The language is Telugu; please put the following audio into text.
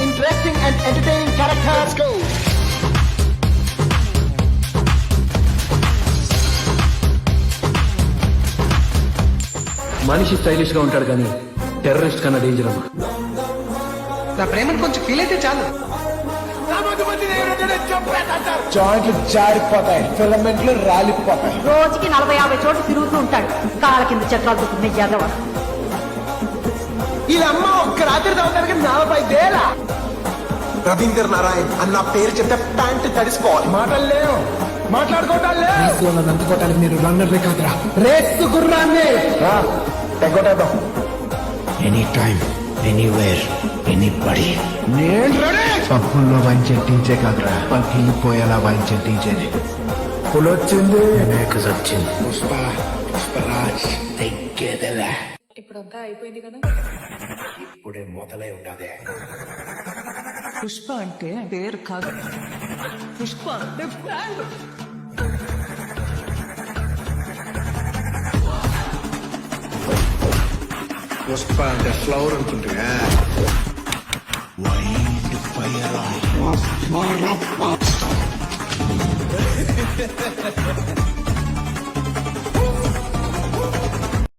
interesting and entertaining character. Let's go. మనిషి స్టైలిష్ గా ఉంటాడు కానీ టెర్రరిస్ట్ కన్నా డేంజర్ అమ్మా. నా ప్రేమను కొంచెం ఫీల్ అయితే చాలు. జాయింట్లు జారిపోతాయి, ఫిలమెంట్లు రాలిపోతాయి. రోజుకి 40-50 చోట్ల తిరుగుతూ ఉంటాడు. కాళ్ళ కింద చక్రాలు తుక్కునే జాగ్రత్త. వీళ్ళమ్మ ఒక్క రాత్రి తాగుతానికి 40 వేల. రవీంద్ర నారాయణ్ అన్న పేరు చెప్తే ప్యాంట్ తడిసిపోవాలి. మాటలు లేవు, మాట్లాడుకోవటాలు లేవు. అందుకోవటానికి మీరు రన్నర్ కాదురా, రేసు గుర్రాన్ని. తెగొట్టేద్దాం. Any time, anywhere, anybody. నేను రెడీ. పప్పుల్లో వాయించే టీచే కాదురా, పగిలిపోయేలా వాయించే టీచే. పులొచ్చింది, వచ్చింది. పుష్పరాజ్ తెగ్గేదలే. ఇప్పుడంతా అయిపోయింది కదా. ఇప్పుడే మొదలై ఉన్నదే. పుష్ప అంటే పేరు కాదు, పుష్ప అంటే బ్రాండ్. పుష్ప అంటే ఫ్లవర్ అనుకుంటున్నా. Wild fire